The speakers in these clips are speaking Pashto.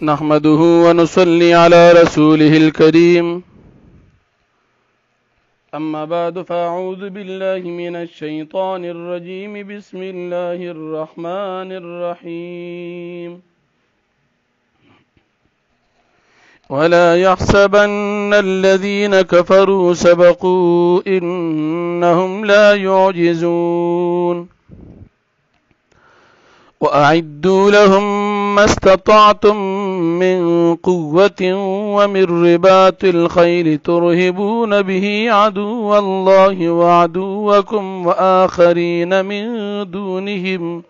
نحمده ونصلي على رسوله الكريم أما بعد فأعوذ بالله من الشيطان الرجيم بسم الله الرحمن الرحيم ولا يحسبن الذين كفروا سبقوا إنهم لا يعجزون وأعدوا لهم ما استطعتم من قوة ومن رباط الخيل ترهبون به عدو الله وعدوكم وآخرين من دونهم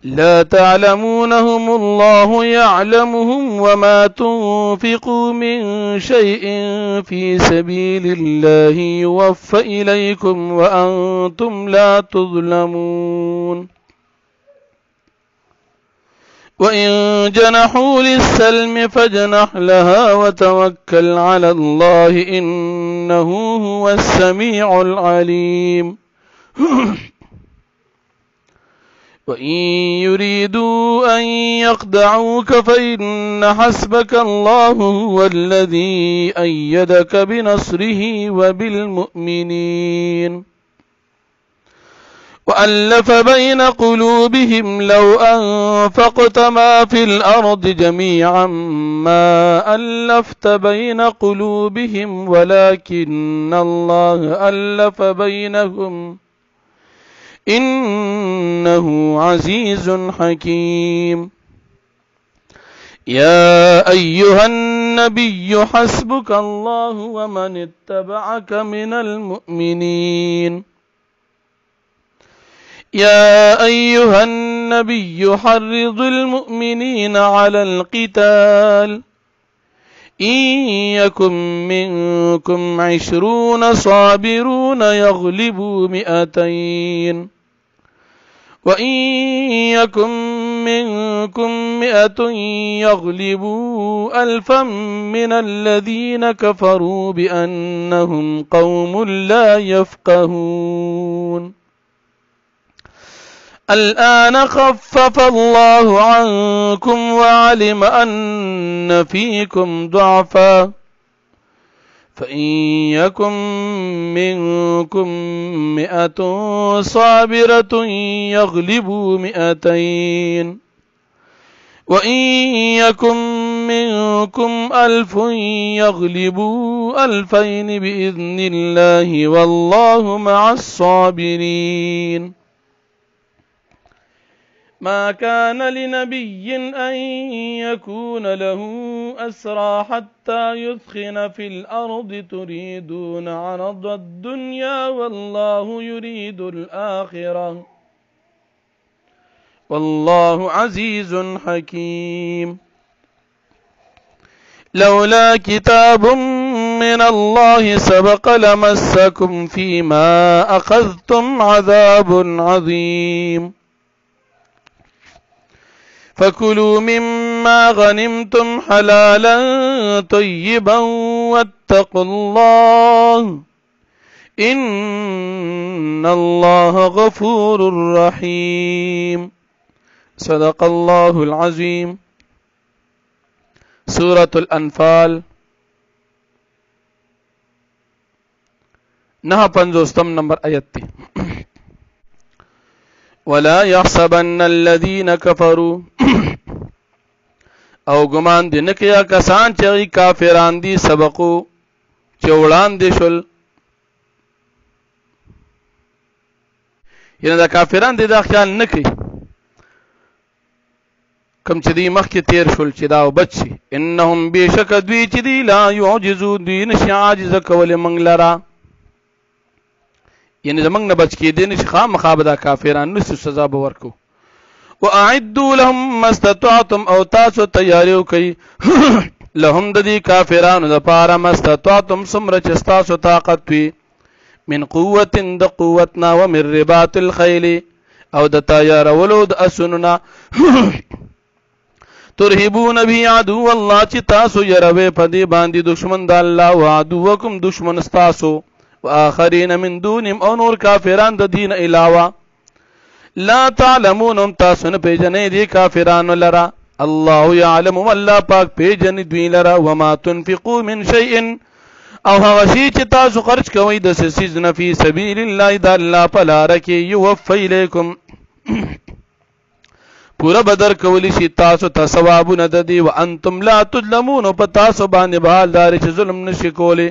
لا تعلمونهم الله يعلمهم وما تنفقوا من شيء في سبيل الله يوفى إليكم وأنتم لا تظلمون وإن جنحوا للسلم فاجنح لها وتوكل على الله إنه هو السميع العليم وإن يريدوا أن يخدعوك فإن حسبك الله هو الذي أيدك بنصره وبالمؤمنين وألف بين قلوبهم لو أنفقت ما في الأرض جميعا ما ألفت بين قلوبهم ولكن الله ألف بينهم إنه عزيز حكيم يا أيها النبي حسبك الله ومن اتبعك من المؤمنين يا أيها النبي حرض المؤمنين على القتال إن يكن منكم 20 صابرون يغلبوا 200 وإن يكن منكم 100 يغلبوا 1000 من الذين كفروا بأنهم قوم لا يفقهون الآن خفف الله عنكم وعلم أن فيكم ضعفا فإن يكن منكم 100 صابرة يغلبوا 200 وإن يكن منكم 1000 يغلبوا 2000 بإذن الله والله مع الصابرين ما كان لنبي أن يكون له أسرى حتى يثخن في الأرض تريدون عرض الدنيا والله يريد الآخرة والله عزيز حكيم لولا كتاب من الله سبق لمسكم فيما أخذتم عذاب عظيم فكلوا مما غنمتم حلالا طيبا واتقوا الله إن الله غفور رحيم صدق الله العظيم سورة الأنفال 59 نمبر آیت تی ولا يحسبن الذين كفروا او گمان دی نکیا کسان چغی کافران دی سبقو چوڑان دی شل یعنی دا کافران دی دا خیال نکی کم چی دی مخ کی تیر شل چی داو بچی انہم بیشک دوی چی دی لا یعجزو دوی نشی عاجز کول منگ لرا یعنی زمانگ نبچ کی دی نشی خام مخاب دا کافران نسو سزا بورکو وَأَعِدُّوا لَهُمْ مَا اسْتَطَعْتُمْ او تاسو تیاریو کئی لهم ددی کافرانو دا پارا ما استطعتم سمر چستاسو طاقت وی من قوت د قوتنا ومن رباط الخیل او د تیارولو د اسننا ترهبون بی عدو اللہ چی تاسو یروے پدی باندی دشمن دا اللہ و عدوکم دشمن استاسو و آخرین من دونیم او نور کافران دا دین علاوہ لا تعلمونم تاسو نپیجنے دی کافران لرا الله يعلم والله پاک پیجن دوی لرا وما تنفقوا من شيء او هغه شی چې تاسو خرج کوئ د سیز نه فی سبیل الله د الله په لار کې یوفی الیکم پورا بدر کولی شي تاسو ته ثوابونه د دې وانتم لا تظلمون په تاسو باندې بحال دار چې ظلم نشي کولی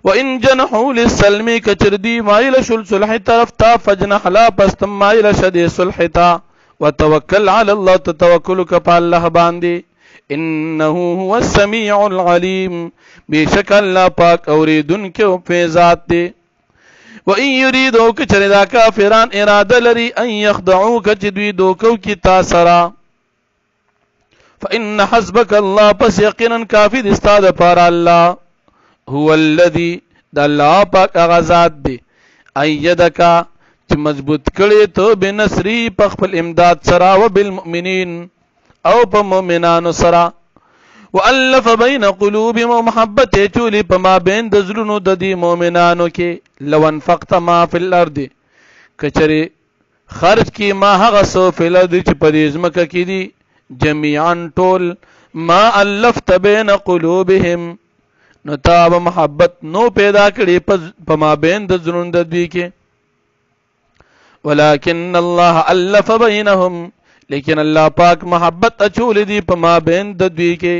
وان جنحوا للسلم کچردی مایل شل صلح طرف تا فجنح لا پستم مایل شد صلح تا وتوکل علی الله تتوکلک په الله باندې انه هو السميع العليم بشک الله پاک اوریدونکو په ذات دی وان يريدوا كچردا کافران اراده لري ان يخدعوك جدوی دوکو کی تاسرا فان حسبك الله پس یقینا کافی استاد پر الله هو الذي د الله پاک غزاد دی ايدک چې مضبوط کړي ته بنصری په خپل امداد سره او بالمؤمنین او په مؤمنانو سره والف بین قلوبهم محبت چولی په ما بین د زلونو د دې مؤمنانو کې لو انفقت ما فی الارض کچری خرج کی ما هغه سو فی الارض چې په دې ځمکه کې دي جميعا ټول ما الفت بین قلوبهم نو تاب محبت نو پیدا کړي په ما بین د زلونو د دې کې ولكن الله الف بینهم لیکن الله پاک محبت اچول دی په ما بین د دوی کې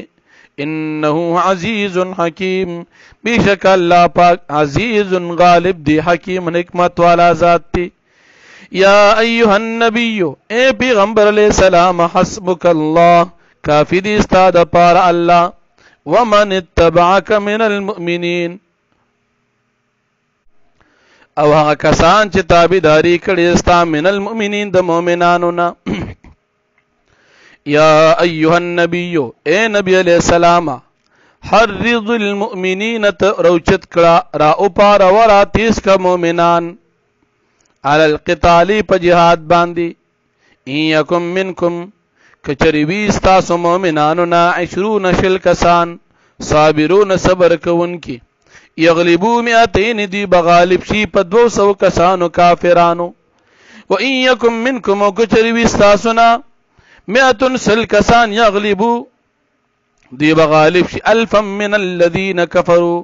انه عزیز حکیم بیشک الله پاک عزیز غالب دی حکیم حکمت والا ذات دی یا ایها النبی اے پیغمبر علیہ السلام حسبک الله کافی دی استاد پار الله ومن اتبعك من المؤمنین او هغه کسان چې تابعداري کړي استا من المؤمنین د مؤمنانو نه یا ایها النبی اے نبی علیہ السلام حرض المؤمنین روچت کړه را او پار ورا تیس کا مؤمنان علی القتال په جهاد باندې ان یکم منکم کچری وی استاسو مؤمنانو نا 20 شل کسان صابرون صبر کوونکی یغلبو 200 دی بغالب شي په 200 کسانو کافرانو و ان یکم منکم کچری وی استاسو نا 100 سل کسان یغلبو دی بغالب شي 1000 من الذين كفروا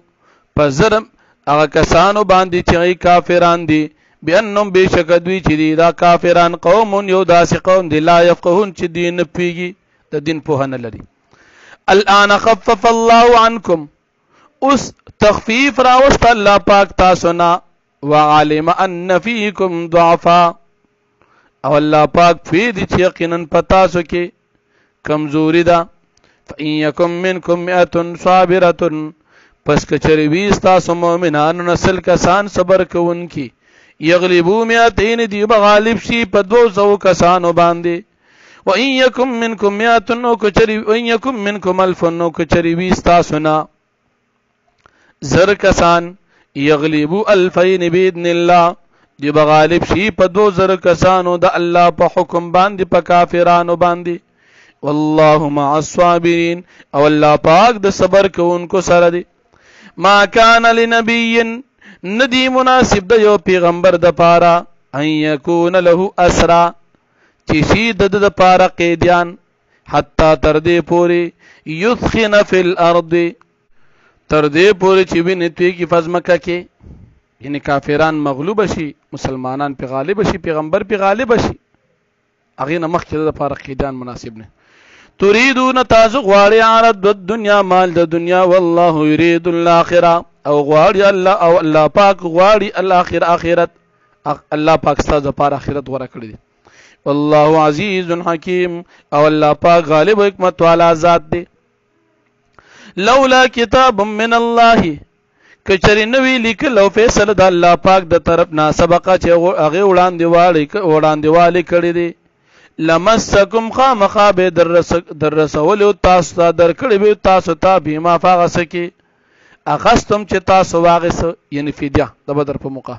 فزرم هغه کسانو باندې چې کافران دي بانهم بشک دوی چې دي دا کافران قوم یو داسې قوم دي لا يفقهون چې دین پیږي د دین په نه لري الان خفف الله عنكم اس تخفیف راوست الله پاک تاسو نه وعلم ان فيكم ضعفا او الله پاک فید چې یقینا پتا سو کې کمزوری ده فإن يكن منكم 100 صابرة پس کچری وی تاسو مؤمنانو نسل کسان صبر کوونکی یغلبو 200 دی بغالب شي په 200 کسانو باندې وإن يكن منكم 100 نو کچری وإن يكن منكم 1000 نو کچری وی تاسو نا زر کسان یغلبو 2000 باذن الله دی بغالب شي په 2000 کسانو د الله په حکم باندې په کافرانو باندې والله مع الصابرين او الله پاک د صبر کوونکو سره دی ما کان لنبی ندی مناسب د یو پیغمبر د پاره ان یکون له اسرا چې شي د پاره قیدیان حتا تر دې پوری یثخن فی الارض تر دې پوری چې ویني کی فزمکه کې یعنی کافران مغلوب شي مسلمانان په غالب شي پیغمبر په غالب شي اغه نه مخکې د پاره قیدیان مناسب نه تريدون تاسو غواړي عرض د دنیا مال د دنیا والله يريد الاخره او غواړي الله او الله پاک غواړي الاخره اخرت الله پاک ستاسو لپاره اخرت غوړه کړی دی والله عزیز حکیم او الله پاک غالب حکمت والا ذات دی لولا کتاب من الله کچری نوی لیکل او فیصله د الله پاک د طرف نه سبقه چې هغه وړاندې والی کړی دی لمسکم خامخا به در رسول تاسو ته درکړی به تاسو ته بما فغسکی اخستم چې تاسو واغس یعنی فدیه د بدر په موقع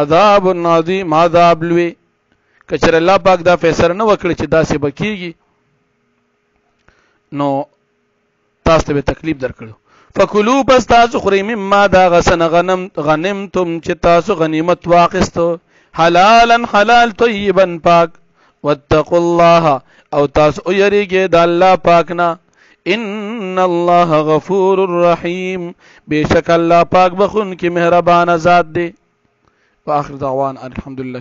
عذاب عظیم عذاب لوی کچر الله پاک دا فیصله نه وکړي چې دا څه بکیږي نو تاسو ته تکلیف درکړو فکلوا پس تاسو خوري مما دا غسن غنمتم چې تاسو غنیمت واخستو حلالا حلال طیبا پاک واتقوا الله او تاسو یریږئ د الله پاک نه ان الله غفور الرحیم بیشک الله پاک بخون کی مهربان ذات دی. واخر دعوان الحمدلله.